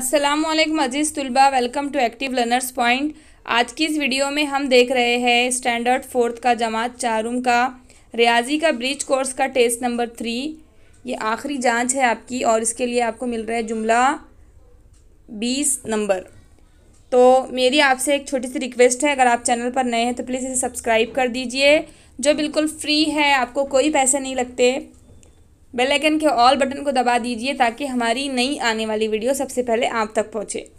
अस्सलामुअलैकुम अजीज़ तुलबा, welcome to active learners point. आज की इस वीडियो में हम देख रहे हैं स्टैंडर्ड फोर्थ का जमात चारूम का रियाजी का ब्रिज कोर्स का टेस्ट नंबर 3। ये आखिरी जांच है आपकी और इसके लिए आपको मिल रहा है जुमला 20 नंबर। तो मेरी आपसे एक छोटी सी रिक्वेस्ट है, अगर आप चैनल पर नए हैं तो प्लीज़ इसे सब्सक्राइब कर दीजिए, जो बिल्कुल फ्री है, आपको कोई पैसे नहीं लगते। बेल आइकन के ऑल बटन को दबा दीजिए ताकि हमारी नई आने वाली वीडियो सबसे पहले आप तक पहुंचे।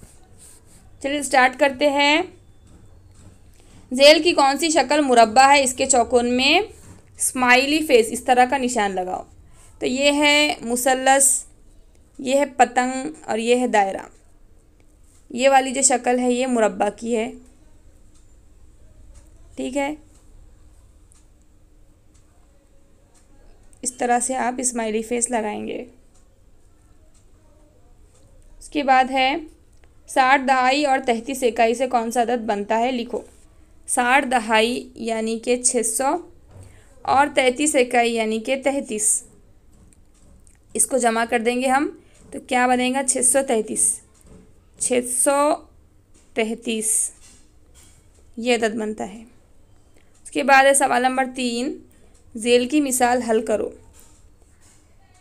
चलिए स्टार्ट करते हैं। जेल की कौन सी शक्ल मुरब्बा है? इसके चौकोन में स्माइली फेस इस तरह का निशान लगाओ। तो ये है मुसल्लस, ये है पतंग और ये है दायरा। ये वाली जो शक्ल है ये मुरब्बा की है, ठीक है। इस तरह से आप स्माइली फेस लगाएंगे। उसके बाद है 60 दहाई और 33 इकाई से कौन सा अदद बनता है? लिखो। 60 दहाई यानी कि 600 और 33 इकाई यानी कि 33। इसको जमा कर देंगे हम तो क्या बनेगा? 633। 633 ये अदद बनता है। उसके बाद है सवाल नंबर 3। जेल की मिसाल हल करो।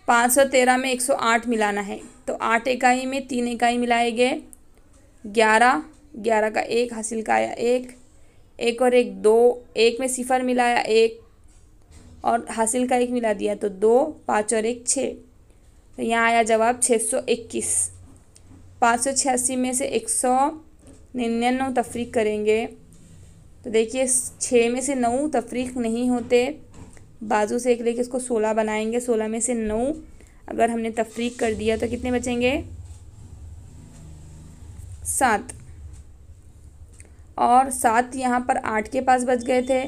513 में 108 मिलाना है तो 8 इकाई में 3 इकाई मिलाएंगे। 11 का 1 हासिल का आया 1 और 1 2, 1 में 0 मिलाया 1 और हासिल का 1 मिला दिया तो 2, 5 और 1 6। तो यहाँ आया जवाब 621। 586 में से 199 तफरीक करेंगे तो देखिए 6 में से 9 तफरीक नहीं होते, बाजू से एक लेके इसको 16 बनाएंगे। 16 में से 9 अगर हमने तफरीक कर दिया तो कितने बचेंगे? 7। और 7 यहाँ पर 8 के पास बच गए थे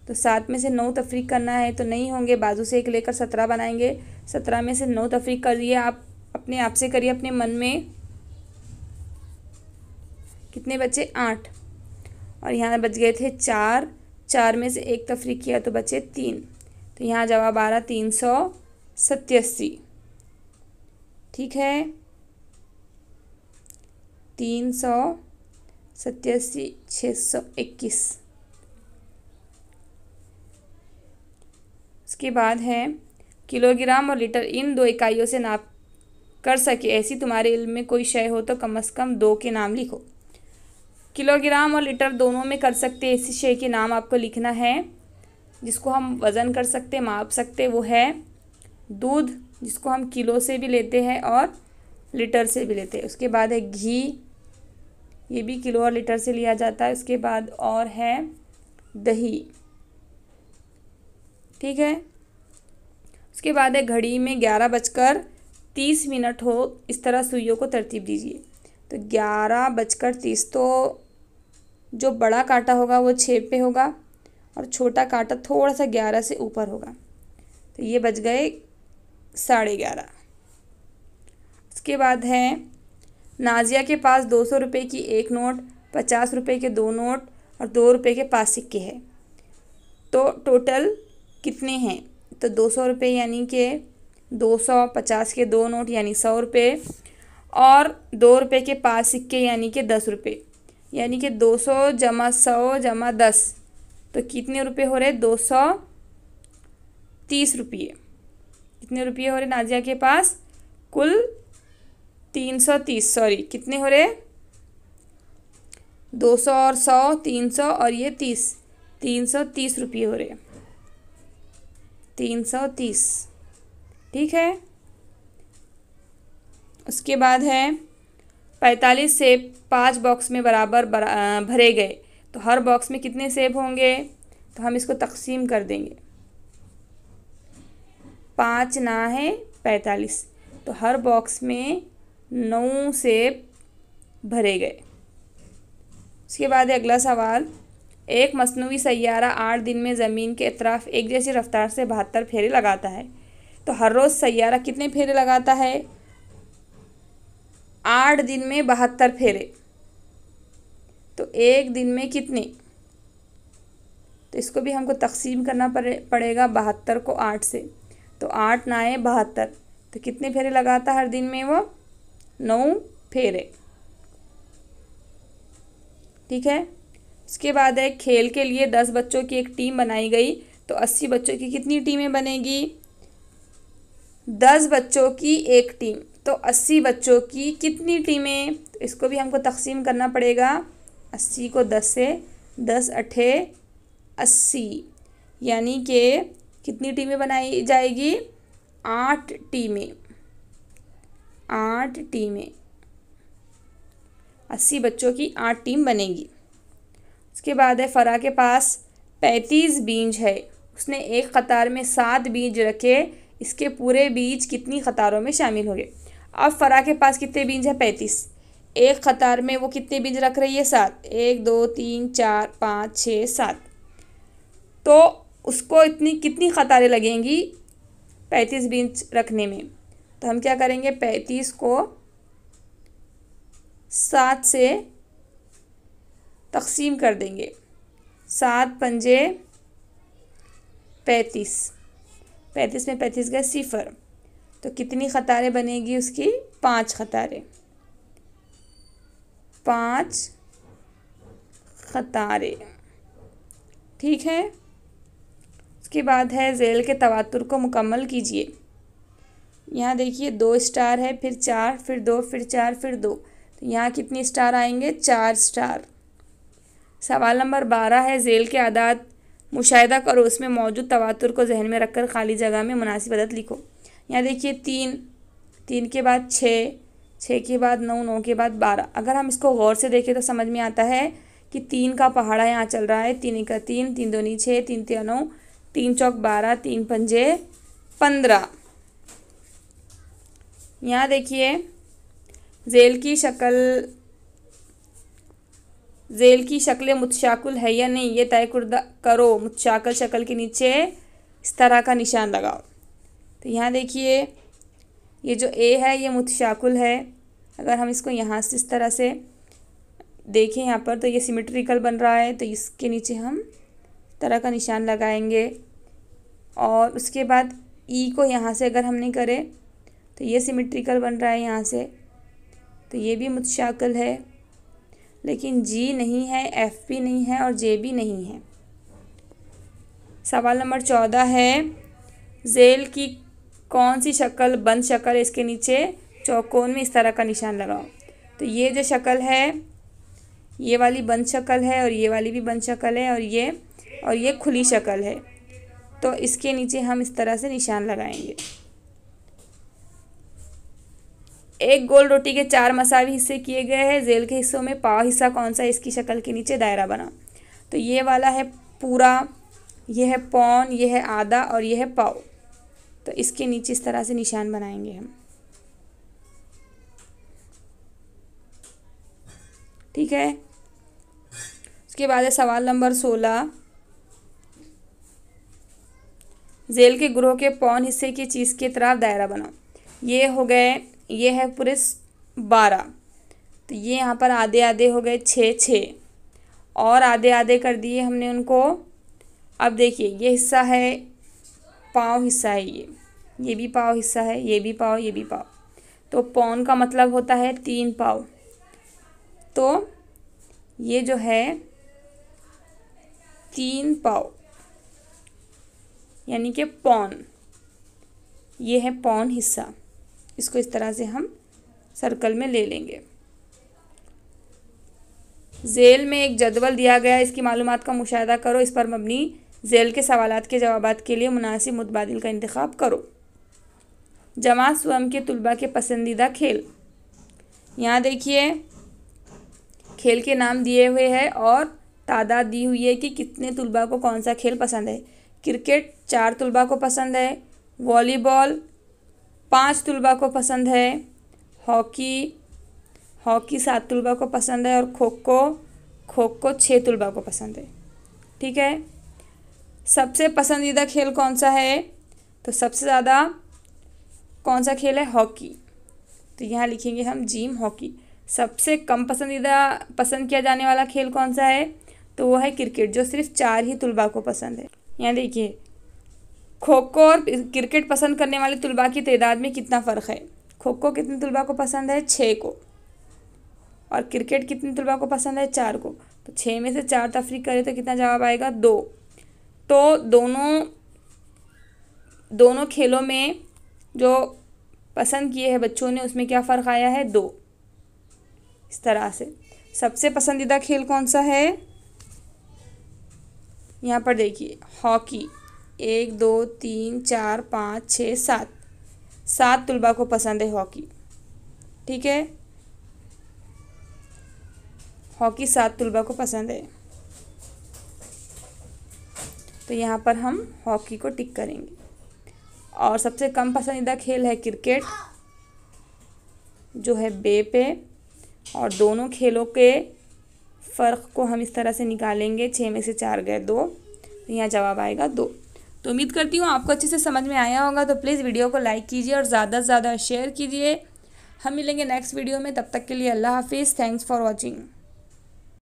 तो 7 में से 9 तफरीक करना है तो नहीं होंगे, बाजू से एक लेकर 17 बनाएंगे। 17 में से 9 तफरीक कर दिए। आप अपने आप से करिए अपने मन में, कितने बचे? 8। और यहाँ बच गए थे 4। 4 में से 1 तफरीक किया तो बचे 3। तो यहाँ जवाब आ रहा 387, ठीक है। 387, 621। उसके बाद है किलोग्राम और लीटर इन 2 इकाइयों से नाप कर सके ऐसी तुम्हारे इल्म में कोई शय हो तो कम से कम 2 के नाम लिखो। किलोग्राम और लीटर दोनों में कर सकते ऐसी शय के नाम आपको लिखना है जिसको हम वज़न कर सकते, माप सकते। वो है दूध, जिसको हम किलो से भी लेते हैं और लीटर से भी लेते हैं। उसके बाद है घी, ये भी किलो और लीटर से लिया जाता है। उसके बाद और है दही, ठीक है। उसके बाद है घड़ी में 11:30 हो, इस तरह सुइयों को तरतीब दीजिए। तो 11:30, तो जो बड़ा कांटा होगा वो 6 पे होगा और छोटा कांटा थोड़ा सा 11 से ऊपर होगा, तो ये बच गए 11:30। उसके बाद है नाजिया के पास 200 रुपये की 1 नोट, 50 रुपये के 2 नोट और 2 रुपये के 5 सिक्के हैं। तो टोटल कितने हैं? तो 200 रुपये यानी कि 200, 50 के 2 नोट यानी 100 रुपये और 2 रुपये के 5 सिक्के यानी कि 10 रुपये, यानी कि 200 जमा 100 जमा 10 तो कितने रुपए हो रहे? 230 रुपये। कितने रुपये हो रहे नाजिया के पास? कुल 330, सॉरी कितने हो रहे? 200 और 100, 300 और ये 30, 330 रुपये हो रहे। 330, ठीक है। उसके बाद है 45 सेब 5 बॉक्स में बराबर भरे गए तो हर बॉक्स में कितने सेब होंगे? तो हम इसको तकसीम कर देंगे। 5 ना है 45, तो हर बॉक्स में 9 सेब भरे गए। उसके बाद अगला सवाल, एक मसनूई सैयारा 8 दिन में ज़मीन के अतराफ एक जैसी रफ्तार से 72 फेरे लगाता है तो हर रोज़ सैयारा कितने फेरे लगाता है? 8 दिन में 72 फेरे, तो एक दिन में कितने? तो इसको भी हमको तकसीम करना पड़ेगा 72 को 8 से। तो 8 ना है 72, तो कितने फेरे लगाता हर दिन में? वो 9 फेरे। ठीक है। इसके बाद है खेल के लिए 10 बच्चों की एक टीम बनाई गई तो 80 बच्चों की कितनी टीमें बनेगी? 10 बच्चों की एक टीम तो 80 बच्चों की कितनी टीमें? तो इसको भी हमको तकसीम करना पड़ेगा। 80 को 10 से, 10 अठे 80, यानी कि कितनी टीमें बनाई जाएगी? 8 टीमें। 8 टीमें, 80 बच्चों की 8 टीम बनेगी। उसके बाद है फरा के पास 35 बीज है, उसने एक कतार में 7 बीज रखे, इसके पूरे बीज कितनी कतारों में शामिल हो गए? अब फरा के पास कितने बीज है? 35। एक कतार में वो कितने बीज रख रही है? 7। 1 2 3 4 5 6 7। तो उसको इतनी कितनी कतारें लगेंगी 35 बीज रखने में? तो हम क्या करेंगे? 35 को 7 से तकसीम कर देंगे। 7 पंजे 35, 35 में 35 गए 0, तो कितनी कतारें बनेगी उसकी? 5 कतारें। 5 कतारें। ठीक है। उसके बाद है ज़ेल के तवातुर को मुकम्मल कीजिए। यहाँ देखिए 2 स्टार है, फिर 4, फिर 2, फिर 4, फिर 2, तो यहाँ कितनी स्टार आएंगे? 4 स्टार। सवाल नंबर 12 है ज़ेल के आदात मुशाहिदा करो, उसमें मौजूद तवातुर को जहन में रखकर खाली जगह में मुनासिब अदद लिखो। यहाँ देखिए 3, 3 के बाद 6, 6 के बाद 9, 9 के बाद 12। अगर हम इसको गौर से देखें तो समझ में आता है कि 3 का पहाड़ा यहाँ चल रहा है। 3 का 3, 3 दूनी 6, 3 तिया 9, 3 चौक 12, 3 पंजे 15। यहाँ देखिए ज़ेल की शक्ल मुतशाकिल है या नहीं, ये तय करो। मुतशाकिल शक्ल के नीचे इस तरह का निशान लगाओ। तो यहाँ देखिए ये जो ए है ये मुतशाकिल है। अगर हम इसको यहाँ से इस तरह से देखें यहाँ पर तो ये सिमेट्रिकल बन रहा है, तो इसके नीचे हम इस तरह का निशान लगाएंगे। और उसके बाद ई को यहाँ से अगर हम नहीं करें तो ये सिमेट्रिकल बन रहा है यहाँ से, तो ये भी मुतशाकिल है। लेकिन जी नहीं है, एफ भी नहीं है और जे भी नहीं है। सवाल नंबर 14 है ज़ेल की कौन सी शक्ल बंद शक्ल है, इसके नीचे चौकोन में इस तरह का निशान लगाओ। तो ये जो शक्ल है ये वाली बंद शक्ल है और ये वाली भी बंद शक्ल है और ये खुली शक्ल है, तो इसके नीचे हम इस तरह से निशान लगाएंगे। एक गोल रोटी के 4 मसावी हिस्से किए गए हैं। ज़ेल के हिस्सों में पाव हिस्सा कौन सा है, इसकी शक्ल के नीचे दायरा बना। तो ये वाला है पूरा, ये है पौन, ये है आधा और ये है पाव, तो इसके नीचे इस तरह से निशान बनाएंगे हम। ठीक है। उसके बाद है सवाल नंबर 16 ज़ेल के ग्रोह के पौन हिस्से की चीज़ के तरफ दायरा बनाओ। ये हो गए, ये है पूरे 12, तो ये यहाँ पर आधे आधे हो गए 6 6 और आधे आधे कर दिए हमने उनको। अब देखिए ये हिस्सा है पाँव हिस्सा है, ये भी पाँव हिस्सा है, ये भी पाँव, ये भी पाँव, तो पौन का मतलब होता है 3 पाँव। तो ये जो है 3 पाँव यानी कि पौन, ये है पौन हिस्सा। इसको इस तरह से हम सर्कल में ले लेंगे। ज़ेल में एक जदवल दिया गया है, इसकी मालूमात का मुशाहिदा करो, इस पर मबनी ज़ेल के सवालात के जवाबात के लिए मुनासिब मुतबादिल का इंतखाब करो। जमात स्वयं के तुलबा के पसंदीदा खेल। यहाँ देखिए खेल के नाम दिए हुए हैं और तादाद दी हुई है कि कितने तुलबा को कौन सा खेल पसंद है। क्रिकेट 4 तुलबा को पसंद है, वॉलीबॉल 5 तुलबा को पसंद है, हॉकी 7 तुलबा को पसंद है और खो खो 6 तुलबा को पसंद है। ठीक है। सबसे पसंदीदा खेल कौन सा है, तो सबसे ज़्यादा कौन सा खेल है? हॉकी, तो यहाँ लिखेंगे हम जीम हॉकी। सबसे कम पसंद किया जाने वाला खेल कौन सा है, तो वो है क्रिकेट, जो सिर्फ 4 ही तुलबा को पसंद है। यहाँ देखिए खो खो और क्रिकेट पसंद करने वाले तुलबा की तादाद में कितना फ़र्क है। खो खो कितने तुलबा को पसंद है? 6 को, और क्रिकेट कितने तलबा को पसंद है? 4 को। तो 6 में से 4 तफरीक करें तो कितना जवाब आएगा? 2। तो दोनों खेलों में जो पसंद किए हैं बच्चों ने उसमें क्या फ़र्क आया है? 2। इस तरह से सबसे पसंदीदा खेल कौन सा है? यहाँ पर देखिए हॉकी। 1 2 3 4 5 6 7 7 तलबा को पसंद है हॉकी। ठीक है, हॉकी 7 तलबा को पसंद है। तो यहाँ पर हम हॉकी को टिक करेंगे। और सबसे कम पसंदीदा खेल है क्रिकेट, जो है बे पे। और दोनों खेलों के फ़र्क को हम इस तरह से निकालेंगे, 6 में से 4 गए 2, तो यहाँ जवाब आएगा 2। तो उम्मीद करती हूँ आपको अच्छे से समझ में आया होगा। तो प्लीज़ वीडियो को लाइक कीजिए और ज़्यादा से ज़्यादा शेयर कीजिए। हम मिलेंगे नेक्स्ट वीडियो में, तब तक के लिए अल्लाह हाफिज़। Thanks for watching.